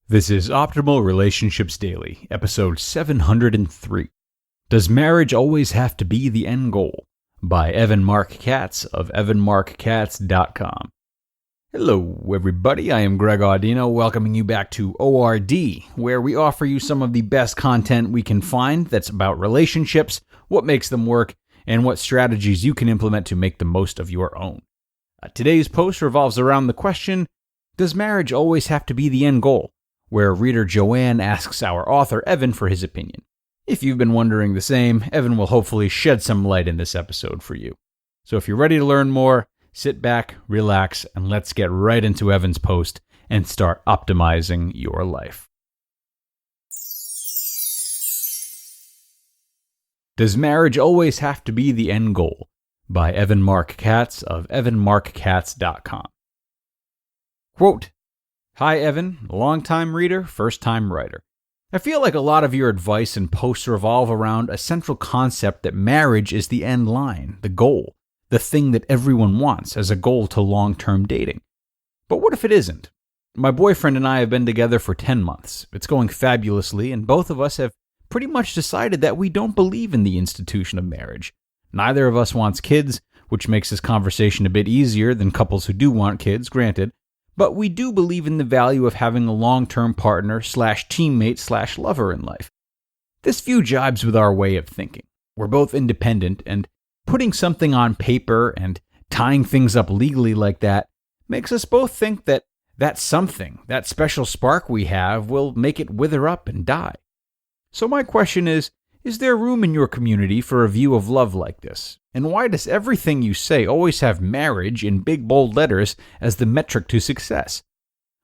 This is Optimal Relationships Daily, episode 703. Does marriage always have to be the end goal? By Evan Marc Katz of evanmarckatz.com. Hello, everybody. I am Greg Audino, welcoming you back to ORD, where we offer you some of the best content we can find that's about relationships, what makes them work, and what strategies you can implement to make the most of your own. Today's post revolves around the question, does marriage always have to be the end goal? Where reader Joanne asks our author Evan for his opinion. If you've been wondering the same, Evan will hopefully shed some light in this episode for you. So if you're ready to learn more, sit back, relax, and let's get right into Evan's post and start optimizing your life. Does marriage always have to be the end goal? By Evan Marc Katz of evanmarckatz.com. Quote, Hi Evan, long-time reader, first-time writer. I feel like a lot of your advice and posts revolve around a central concept that marriage is the end line, the goal, the thing that everyone wants as a goal to long-term dating. But what if it isn't? My boyfriend and I have been together for 10 months. It's going fabulously, and both of us have pretty much decided that we don't believe in the institution of marriage. Neither of us wants kids, which makes this conversation a bit easier than couples who do want kids, granted. But we do believe in the value of having a long-term partner / teammate / lover in life. This view jibes with our way of thinking. We're both independent, and putting something on paper and tying things up legally like that makes us both think that something, that special spark we have, will make it wither up and die. So my question is there room in your community for a view of love like this? And why does everything you say always have marriage in big bold letters as the metric to success?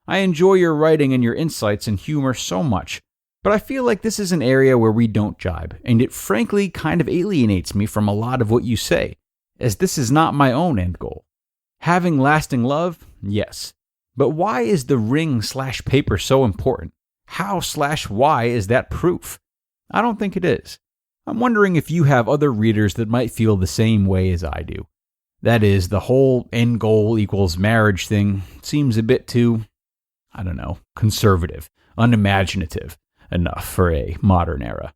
I enjoy your writing and your insights and humor so much, but I feel like this is an area where we don't jibe, and it frankly kind of alienates me from a lot of what you say, as this is not my own end goal. Having lasting love? Yes. But why is the ring / paper so important? How / why is that proof? I don't think it is. I'm wondering if you have other readers that might feel the same way as I do. That is, the whole end goal equals marriage thing seems a bit too, conservative, unimaginative enough for a modern era.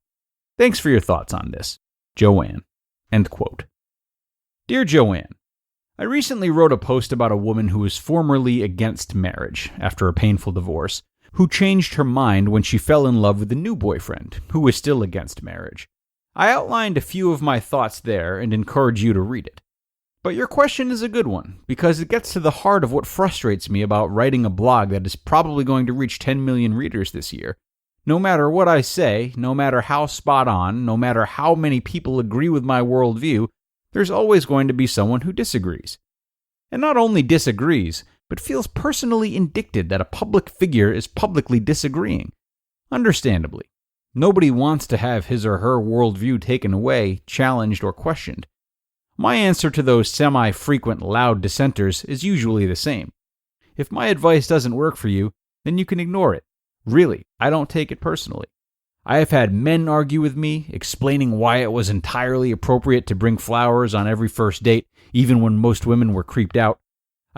Thanks for your thoughts on this. Joanne. End quote. Dear Joanne, I recently wrote a post about a woman who was formerly against marriage after a painful divorce, who changed her mind when she fell in love with a new boyfriend, who was still against marriage. I outlined a few of my thoughts there and encourage you to read it. But your question is a good one, because it gets to the heart of what frustrates me about writing a blog that is probably going to reach 10 million readers this year. No matter what I say, no matter how spot on, no matter how many people agree with my worldview, there's always going to be someone who disagrees. And not only disagrees, but feels personally indicted that a public figure is publicly disagreeing. Understandably, nobody wants to have his or her worldview taken away, challenged, or questioned. My answer to those semi-frequent loud dissenters is usually the same. If my advice doesn't work for you, then you can ignore it. Really, I don't take it personally. I have had men argue with me, explaining why it was entirely appropriate to bring flowers on every first date, even when most women were creeped out.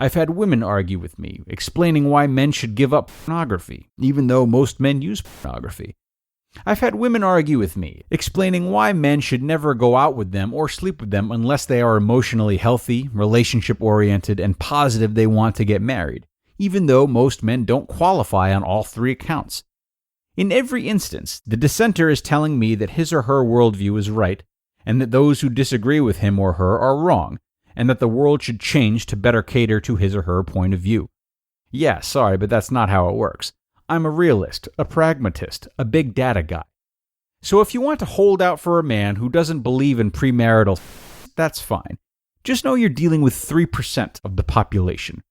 I've had women argue with me, explaining why men should give up pornography, even though most men use pornography. I've had women argue with me, explaining why men should never go out with them or sleep with them unless they are emotionally healthy, relationship-oriented, and positive they want to get married, even though most men don't qualify on all three accounts. In every instance, the dissenter is telling me that his or her worldview is right, and that those who disagree with him or her are wrong, and that the world should change to better cater to his or her point of view. Yeah, sorry, but that's not how it works. I'm a realist, a pragmatist, a big data guy. So if you want to hold out for a man who doesn't believe in premarital, that's fine. Just know you're dealing with 3% of the population.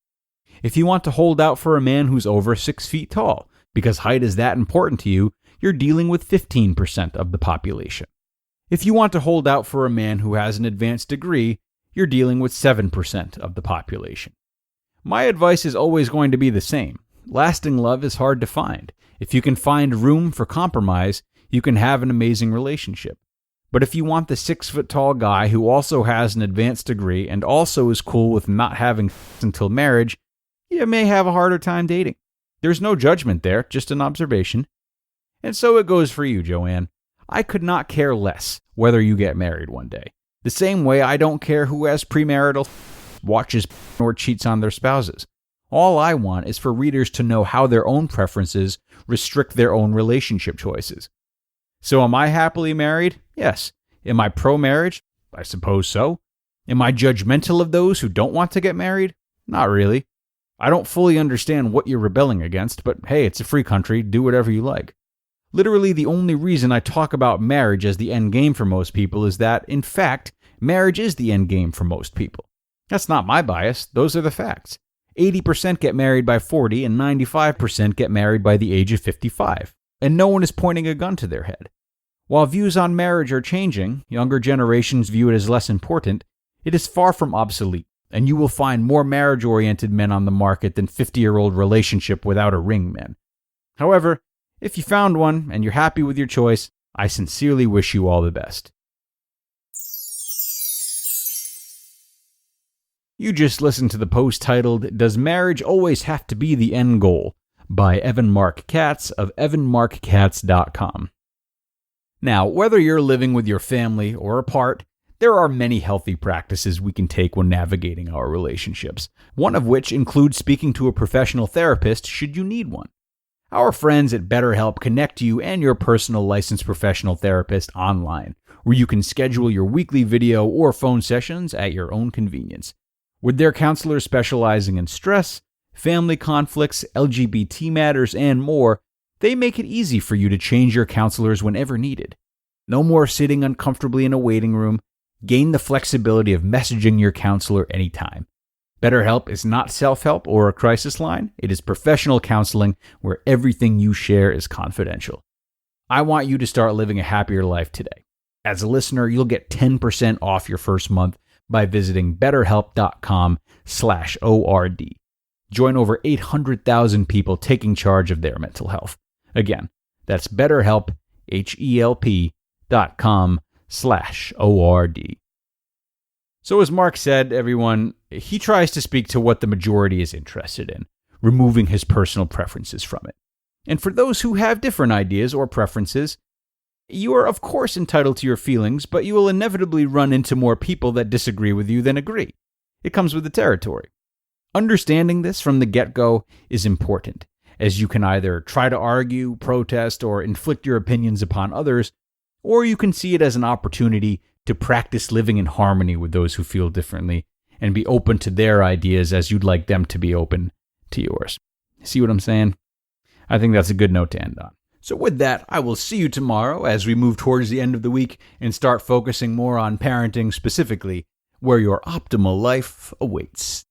If you want to hold out for a man who's over 6 feet tall, because height is that important to you, you're dealing with 15% of the population. If you want to hold out for a man who has an advanced degree, you're dealing with 7% of the population. My advice is always going to be the same. Lasting love is hard to find. If you can find room for compromise, you can have an amazing relationship. But if you want the 6-foot-tall guy who also has an advanced degree and also is cool with not having sex until marriage, you may have a harder time dating. There's no judgment there, just an observation. And so it goes for you, Joanne. I could not care less whether you get married one day. The same way I don't care who has premarital, watches, or cheats on their spouses. All I want is for readers to know how their own preferences restrict their own relationship choices. So am I happily married? Yes. Am I pro-marriage? I suppose so. Am I judgmental of those who don't want to get married? Not really. I don't fully understand what you're rebelling against, but hey, it's a free country, do whatever you like. Literally, the only reason I talk about marriage as the end game for most people is that, in fact, marriage is the end game for most people. That's not my bias, those are the facts. 80% get married by 40 and 95% get married by the age of 55, and no one is pointing a gun to their head. While views on marriage are changing, younger generations view it as less important, it is far from obsolete, and you will find more marriage-oriented men on the market than 50-year-old relationship without a ring men. However, if you found one and you're happy with your choice, I sincerely wish you all the best. You just listened to the post titled, Does Marriage Always Have to Be the End Goal? By Evan Marc Katz of evanmarckatz.com. Now, whether you're living with your family or apart, there are many healthy practices we can take when navigating our relationships, one of which includes speaking to a professional therapist should you need one. Our friends at BetterHelp connect you and your personal licensed professional therapist online, where you can schedule your weekly video or phone sessions at your own convenience. With their counselors specializing in stress, family conflicts, LGBT matters, and more, they make it easy for you to change your counselors whenever needed. No more sitting uncomfortably in a waiting room. Gain the flexibility of messaging your counselor anytime. BetterHelp is not self-help or a crisis line. It is professional counseling where everything you share is confidential. I want you to start living a happier life today. As a listener, you'll get 10% off your first month by visiting betterhelp.com/ORD. Join over 800,000 people taking charge of their mental health. Again, that's BetterHelp, HELP.com/ORD. So as Mark said, everyone, he tries to speak to what the majority is interested in, removing his personal preferences from it. And for those who have different ideas or preferences, you are of course entitled to your feelings, but you will inevitably run into more people that disagree with you than agree. It comes with the territory. Understanding this from the get-go is important, as you can either try to argue, protest, or inflict your opinions upon others, or you can see it as an opportunity to practice living in harmony with those who feel differently and be open to their ideas as you'd like them to be open to yours. See what I'm saying? I think that's a good note to end on. So with that, I will see you tomorrow as we move towards the end of the week and start focusing more on parenting specifically, where your optimal life awaits.